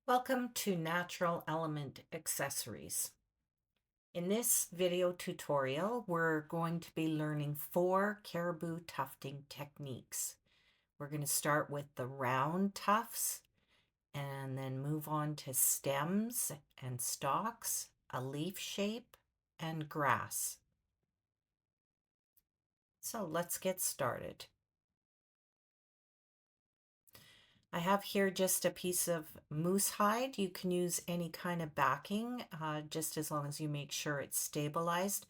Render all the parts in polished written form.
Welcome to Natural Element Accessories. In this video tutorial, we're going to be learning 4 caribou tufting techniques. We're going to start with the round tufts and then move on to stems and stalks, a leaf shape, and grass. So let's get started. I have here just a piece of moose hide. You can use any kind of backing, just as long as you make sure it's stabilized.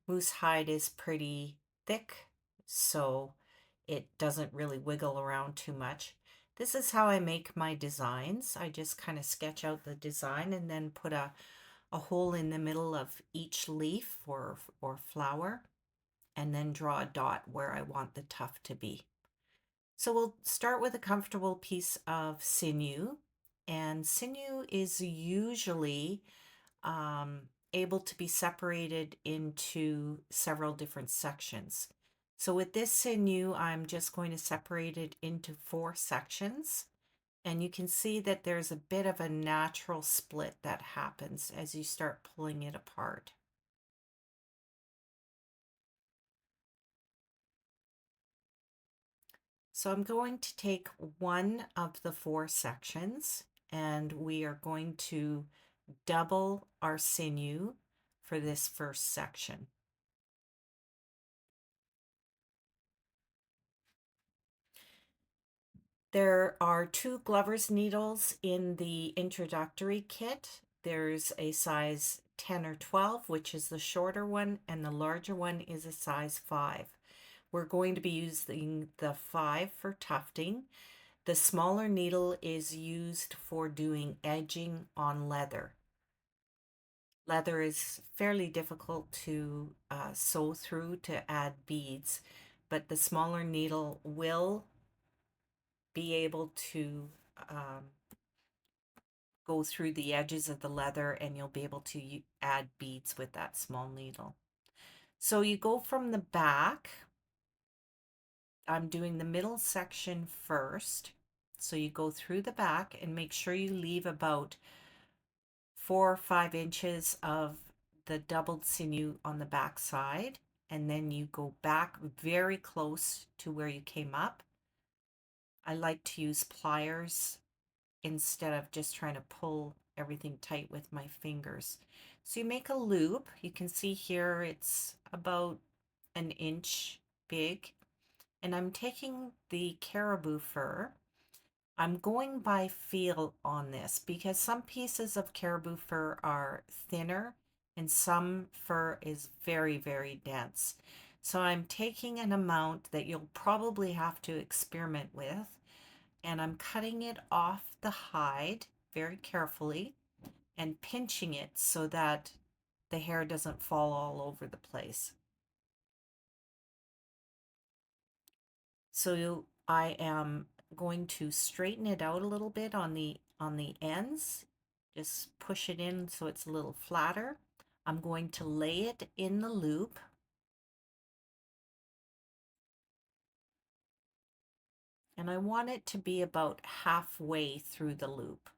Moose hide is pretty thick, so it doesn't really wiggle around too much. This is how I make my designs. I just kind of sketch out the design and then put a hole in the middle of each leaf or flower, and then draw a dot where I want the tuft to be. So we'll start with a comfortable piece of sinew, and sinew is usually um, able to be separated into several different sections. So with this sinew, I'm just going to separate it into 4 sections, and you can see that there's a bit of a natural split that happens as you start pulling it apart. So I'm going to take one of the 4 sections, and we are going to double our sinew for this first section. There are 2 Glover's needles in the introductory kit. There's a size 10 or 12, which is the shorter one, and the larger one is a size 5. We're going to be using the 5 for tufting. The smaller needle is used for doing edging on leather. Leather is fairly difficult to sew through to add beads, but the smaller needle will be able to um, go through the edges of the leather, and you'll be able to add beads with that small needle. So you go from the back. I'm doing the middle section first. So you go through the back and make sure you leave about 4 or 5 inches of the doubled sinew on the back side, and then you go back very close to where you came up. I like to use pliers instead of just trying to pull everything tight with my fingers. So you make a loop. You can see here it's about an inch big, and I'm taking the caribou fur. I'm going by feel on this because some pieces of caribou fur are thinner and some fur is very, very dense. So I'm taking an amount that you'll probably have to experiment with, and I'm cutting it off the hide very carefully and pinching it so that the hair doesn't fall all over the place. So I am going to straighten it out a little bit on the ends. Just push it in so it's a little flatter. I'm going to lay it in the loop. And I want it to be about halfway through the loop.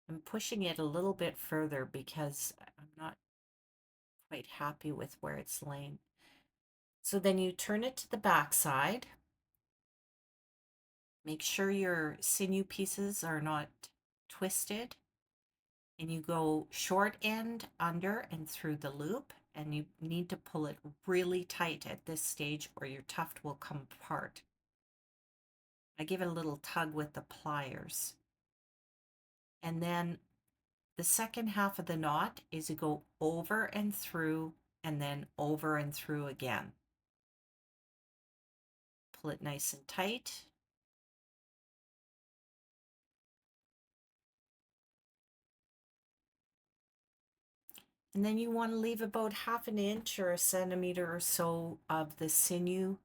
I'm pushing it a little bit further because I'm not quite happy with where it's laying. So then you turn it to the back side. Make sure your sinew pieces are not twisted, and you go short end under and through the loop, and you need to pull it really tight at this stage or your tuft will come apart. I give it a little tug with the pliers. And then the second half of the knot is you go over and through and then over and through again. Pull it nice and tight. And then you want to leave about half an inch or a centimeter or so of the sinew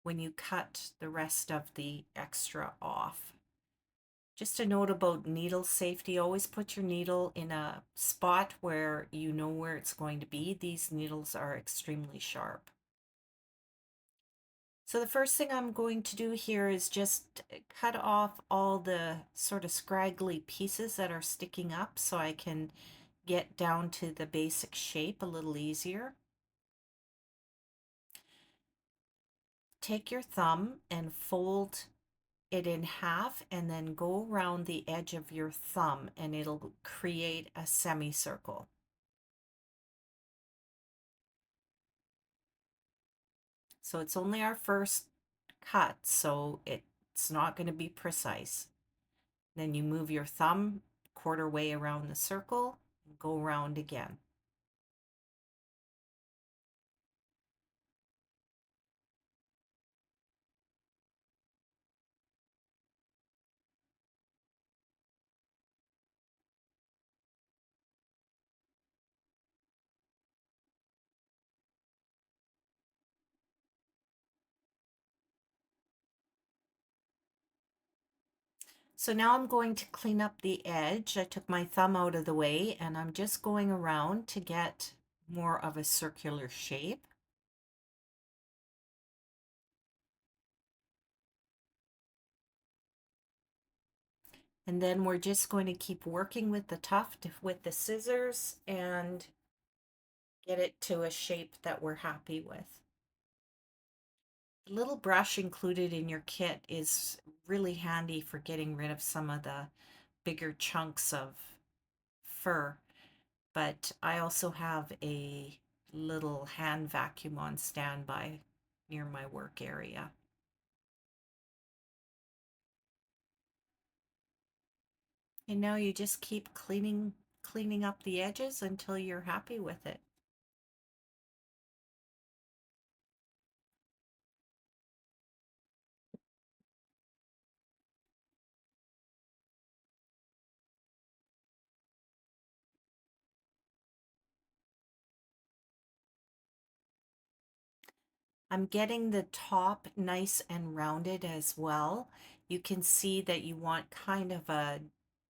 when you cut the rest of the extra off. Just a note about needle safety, always put your needle in a spot where you know where it's going to be. These needles are extremely sharp. So the first thing I'm going to do here is just cut off all the sort of scraggly pieces that are sticking up so I can get down to the basic shape a little easier. Take your thumb and fold it in half and then go around the edge of your thumb and it'll create a semicircle. So it's only our first cut, so it's not going to be precise. Then you move your thumb quarter way around the circle and go around again. So now I'm going to clean up the edge. I took my thumb out of the way and I'm just going around to get more of a circular shape. And then we're just going to keep working with the tuft with the scissors and get it to a shape that we're happy with. The little brush included in your kit is really handy for getting rid of some of the bigger chunks of fur, but I also have a little hand vacuum on standby near my work area. And now you just keep cleaning up the edges until you're happy with it. I'm getting the top nice and rounded as well. You can see that you want kind of a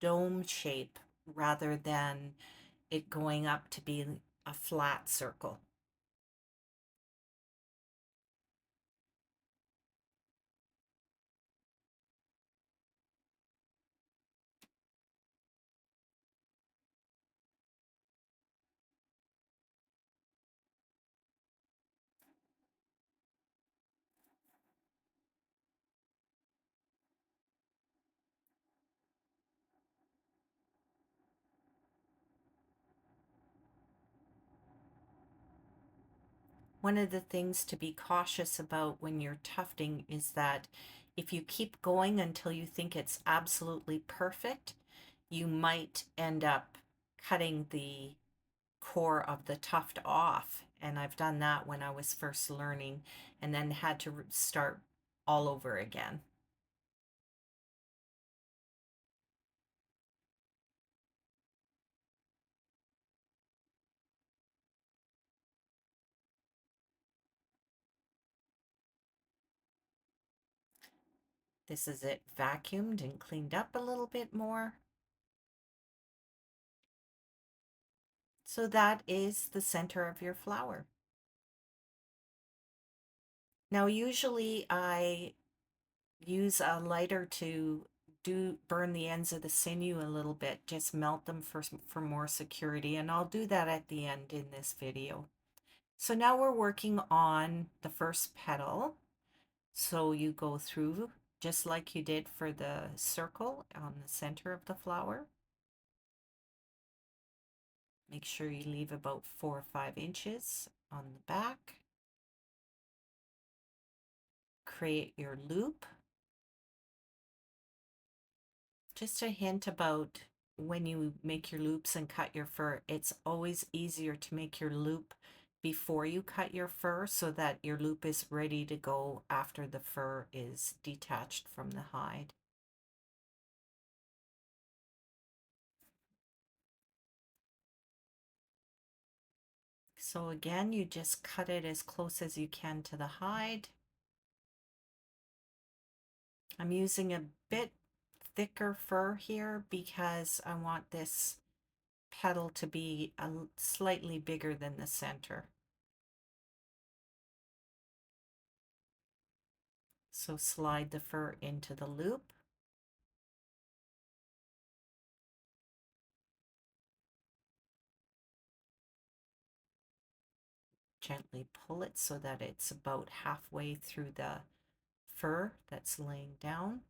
dome shape rather than it going up to be a flat circle. One of the things to be cautious about when you're tufting is that if you keep going until you think it's absolutely perfect, you might end up cutting the core of the tuft off. And I've done that when I was first learning and then had to start all over again. This is it vacuumed and cleaned up a little bit more. So that is the center of your flower. Now, usually I use a lighter to burn the ends of the sinew a little bit, just melt them for more security, and I'll do that at the end in this video. So now we're working on the first petal. So you go through just like you did for the circle on the center of the flower. Make sure you leave about 4 or 5 inches on the back. Create your loop. Just a hint about when you make your loops and cut your fur, it's always easier to make your loop before you cut your fur so that your loop is ready to go after the fur is detached from the hide. So again, you just cut it as close as you can to the hide. I'm using a bit thicker fur here because I want this petal to be slightly bigger than the center. So slide the fur into the loop. Gently pull it so that it's about halfway through the fur that's laying down.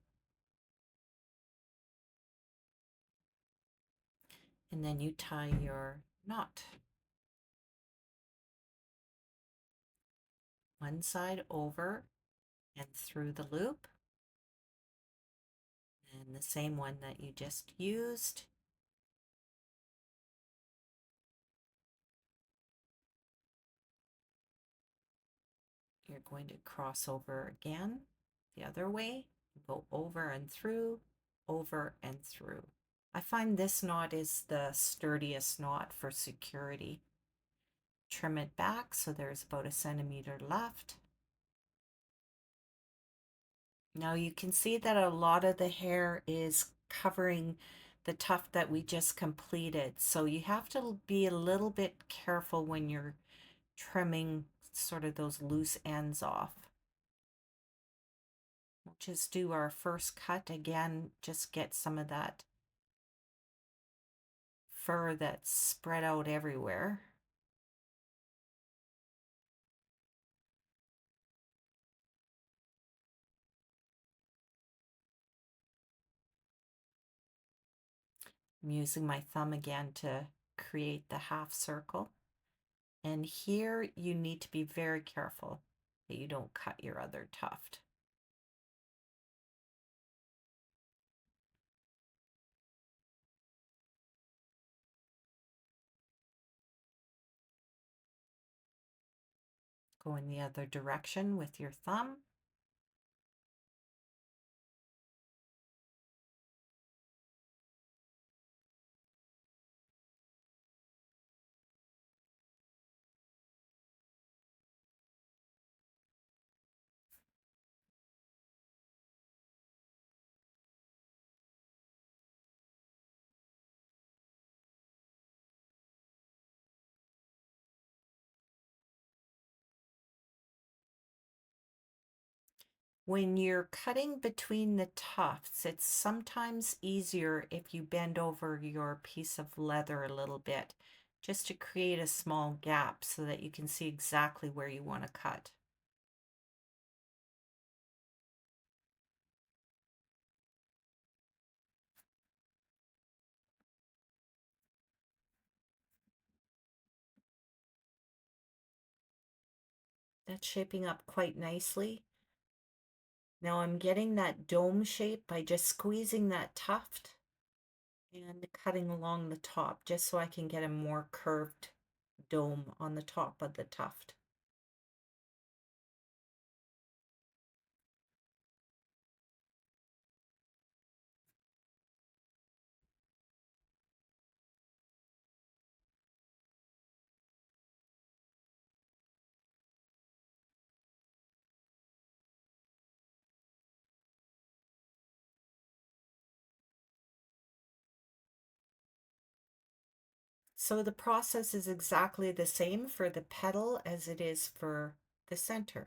And then you tie your knot. One side over and through the loop. And the same one that you just used. You're going to cross over again the other way, go over and through, over and through. I find this knot is the sturdiest knot for security. Trim it back so there's about 1 centimeter left. Now you can see that a lot of the hair is covering the tuft that we just completed. So you have to be a little bit careful when you're trimming sort of those loose ends off. We'll just do our first cut again, just get some of that fur that's spread out everywhere. I'm using my thumb again to create the half circle. And here you need to be very careful that you don't cut your other tuft. Go in the other direction with your thumb. When you're cutting between the tufts, it's sometimes easier if you bend over your piece of leather a little bit, just to create a small gap so that you can see exactly where you want to cut. That's shaping up quite nicely. Now I'm getting that dome shape by just squeezing that tuft and cutting along the top just so I can get a more curved dome on the top of the tuft. So the process is exactly the same for the petal as it is for the center.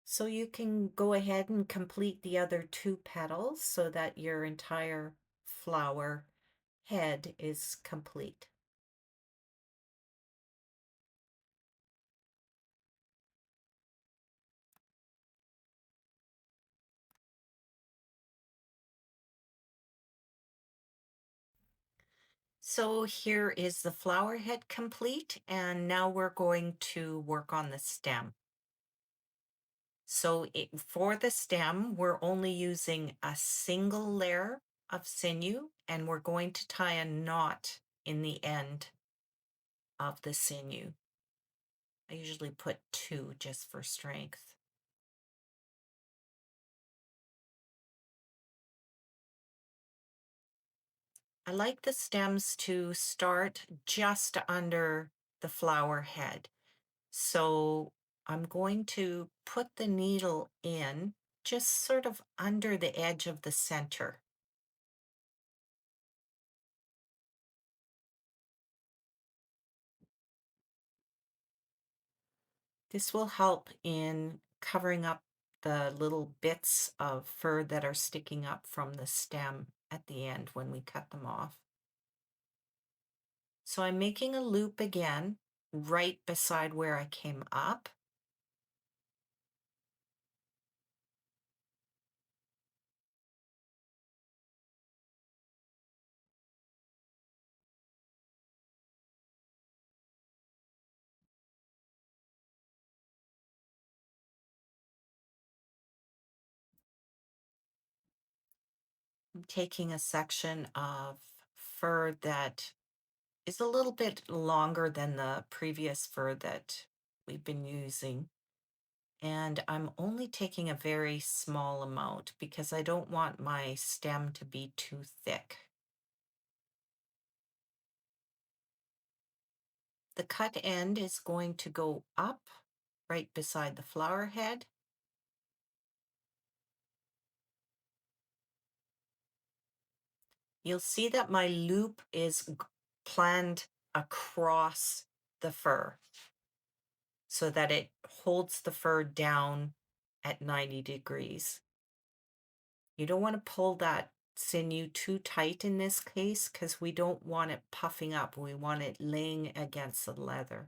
So you can go ahead and complete the other 2 petals so that your entire flower head is complete. So here is the flower head complete, and now we're going to work on the stem. So for the stem, we're only using a single layer of sinew, and we're going to tie a knot in the end of the sinew. I usually put 2 just for strength. I like the stems to start just under the flower head. So I'm going to put the needle in just sort of under the edge of the center. This will help in covering up the little bits of fur that are sticking up from the stem at the end when we cut them off. So I'm making a loop again right beside where I came up. I'm taking a section of fur that is a little bit longer than the previous fur that we've been using. And I'm only taking a very small amount because I don't want my stem to be too thick. The cut end is going to go up right beside the flower head. You'll see that my loop is planned across the fur so that it holds the fur down at 90 degrees. You don't want to pull that sinew too tight in this case because we don't want it puffing up. We want it laying against the leather.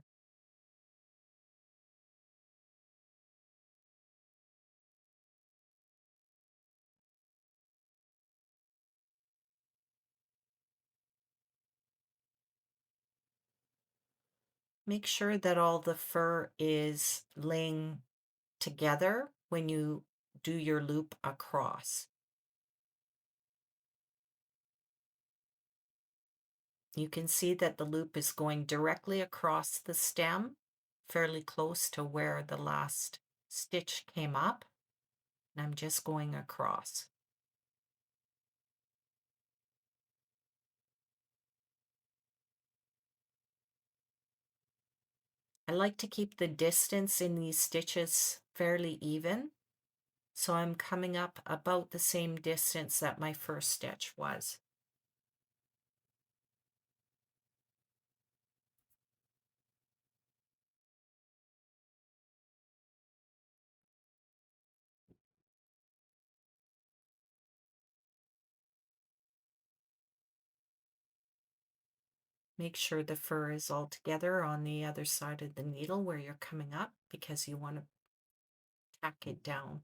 Make sure that all the fur is laying together when you do your loop across. You can see that the loop is going directly across the stem, fairly close to where the last stitch came up. And I'm just going across. I like to keep the distance in these stitches fairly even. So I'm coming up about the same distance that my first stitch was. Make sure the fur is all together on the other side of the needle where you're coming up because you want to tack it down.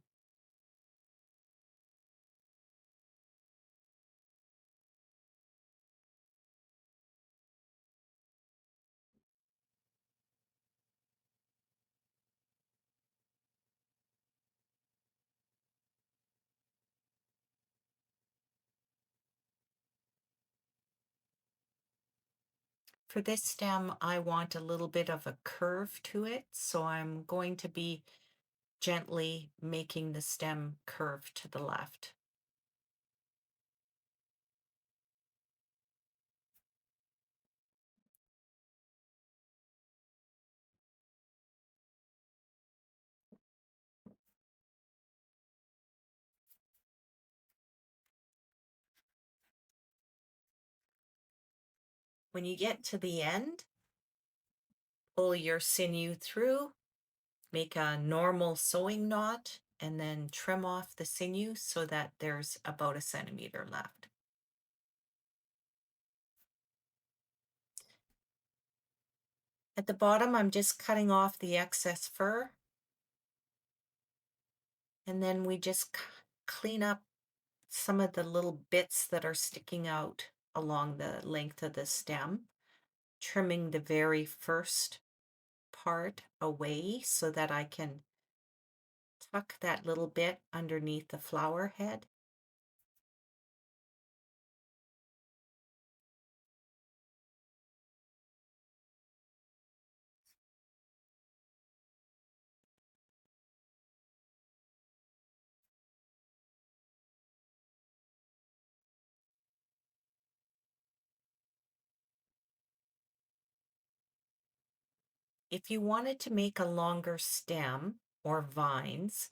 For this stem, I want a little bit of a curve to it, so I'm going to be gently making the stem curve to the left. When you get to the end, pull your sinew through, make a normal sewing knot, and then trim off the sinew so that there's about 1 centimeter left. At the bottom, I'm just cutting off the excess fur, and then we just clean up some of the little bits that are sticking out along the length of the stem, trimming the very first part away so that I can tuck that little bit underneath the flower head. If you wanted to make a longer stem or vines,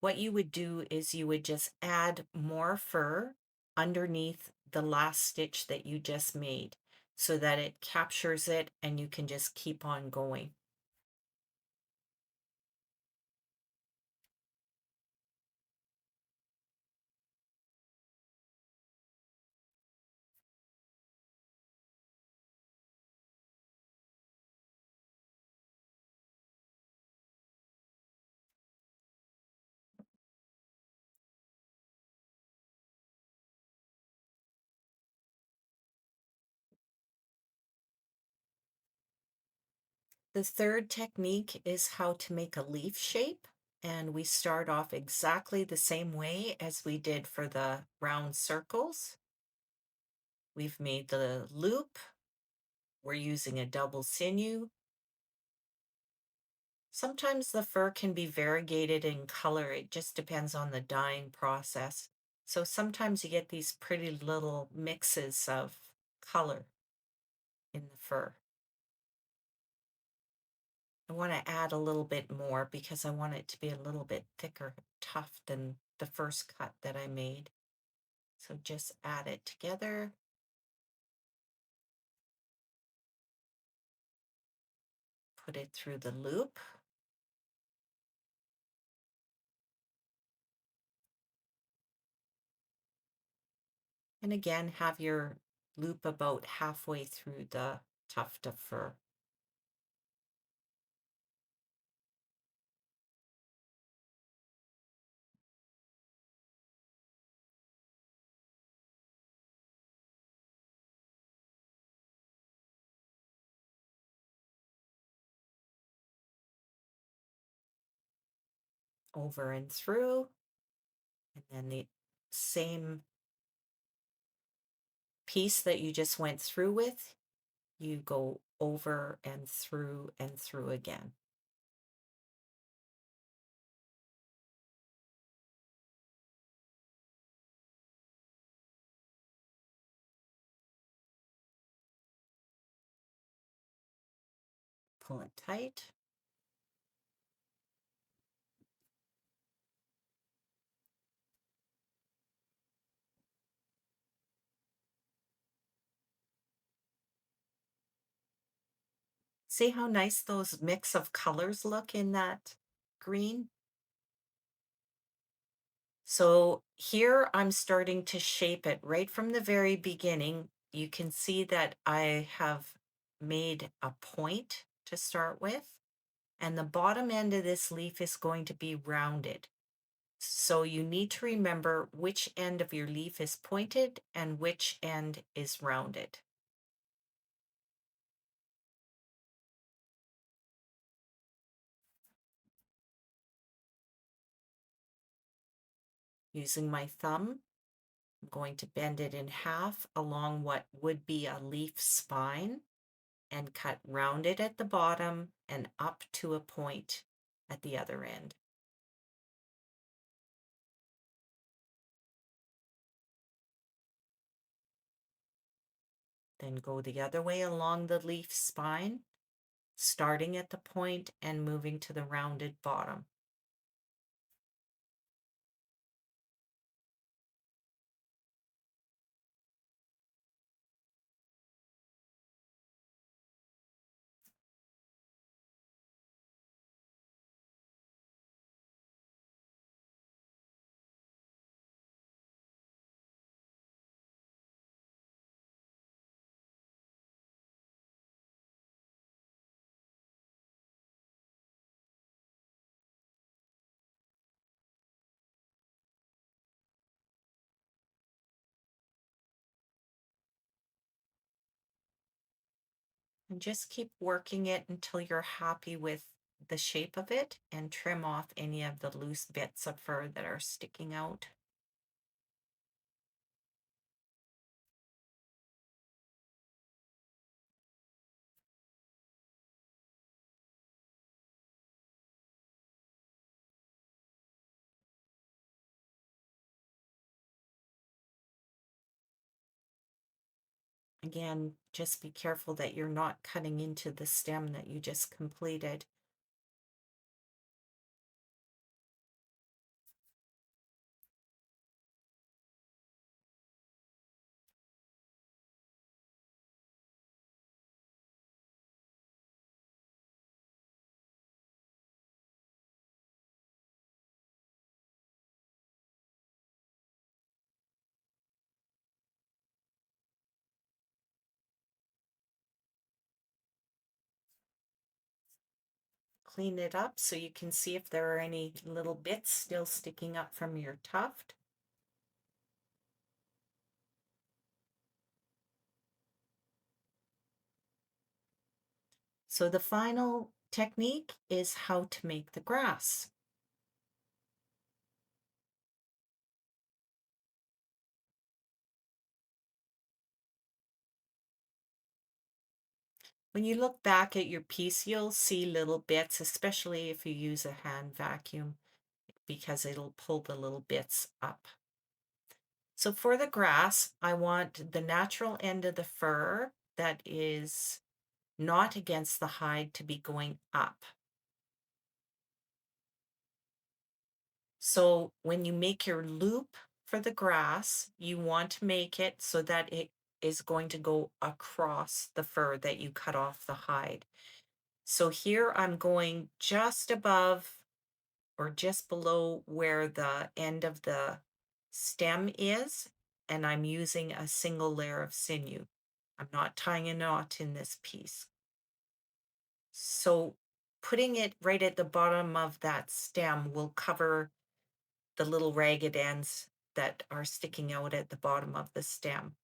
what you would do is you would just add more fur underneath the last stitch that you just made so that it captures it and you can just keep on going. The third technique is how to make a leaf shape. And we start off exactly the same way as we did for the round circles. We've made the loop. We're using a double sinew. Sometimes the fur can be variegated in color. It just depends on the dyeing process. So sometimes you get these pretty little mixes of color in the fur. I want to add a little bit more because I want it to be a little bit thicker tuft than the first cut that I made. So just add it together. Put it through the loop. And again, have your loop about halfway through the tuft of fur. Over and through. And then the same piece that you just went through with, you go over and through again. Pull it tight. See how nice those mix of colors look in that green? So here I'm starting to shape it right from the very beginning. You can see that I have made a point to start with, and the bottom end of this leaf is going to be rounded. So you need to remember which end of your leaf is pointed and which end is rounded. Using my thumb, I'm going to bend it in half along what would be a leaf spine and cut rounded at the bottom and up to a point at the other end. Then go the other way along the leaf spine, starting at the point and moving to the rounded bottom. And just keep working it until you're happy with the shape of it and trim off any of the loose bits of fur that are sticking out. Again, just be careful that you're not cutting into the stem that you just completed. Clean it up so you can see if there are any little bits still sticking up from your tuft. So the final technique is how to make the grass. When you look back at your piece, you'll see little bits, especially if you use a hand vacuum, because it'll pull the little bits up. So for the grass, I want the natural end of the fur that is not against the hide to be going up. So when you make your loop for the grass, you want to make it so that it is going to go across the fur that you cut off the hide. So here I'm going just above or just below where the end of the stem is, and I'm using a single layer of sinew. I'm not tying a knot in this piece. So putting it right at the bottom of that stem will cover the little ragged ends that are sticking out at the bottom of the stem.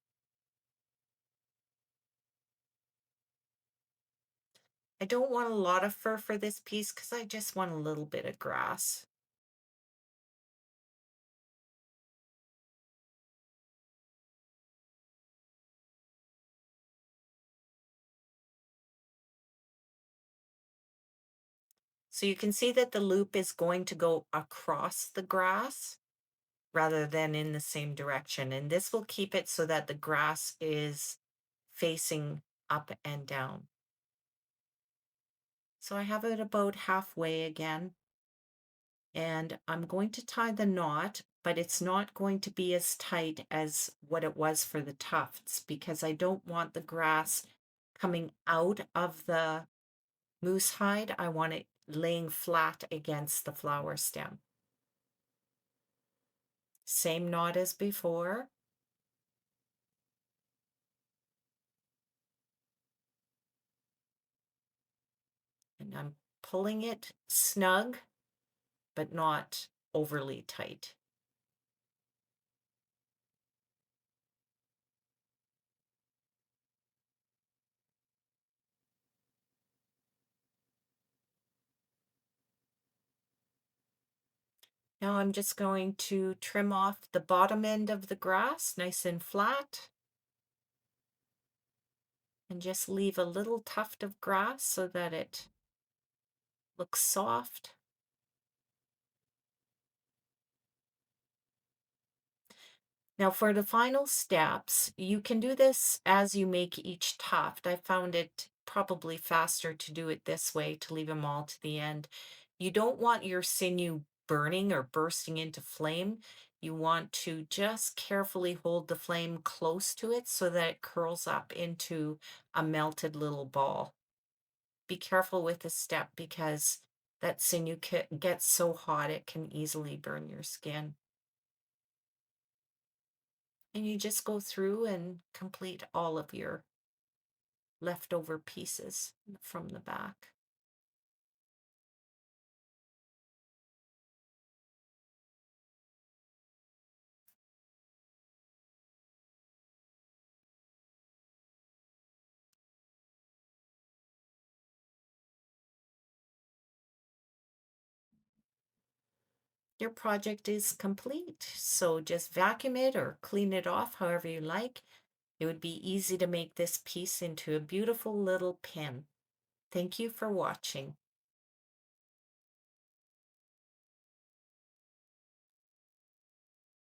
I don't want a lot of fur for this piece because I just want a little bit of grass. So you can see that the loop is going to go across the grass rather than in the same direction. And this will keep it so that the grass is facing up and down. So I have it about halfway again. And I'm going to tie the knot, but it's not going to be as tight as what it was for the tufts because I don't want the grass coming out of the moose hide. I want it laying flat against the flower stem. Same knot as before. And I'm pulling it snug, but not overly tight. Now I'm just going to trim off the bottom end of the grass, nice and flat. And just leave a little tuft of grass so that it looks soft. Now for the final steps, you can do this as you make each tuft. I found it probably faster to do it this way, to leave them all to the end. You don't want your sinew burning or bursting into flame. You want to just carefully hold the flame close to it so that it curls up into a melted little ball. Be careful with this step because that sinew gets so hot it can easily burn your skin. And you just go through and complete all of your leftover pieces from the back. Your project is complete, so just vacuum it or clean it off however you like. It would be easy to make this piece into a beautiful little pin. Thank you for watching.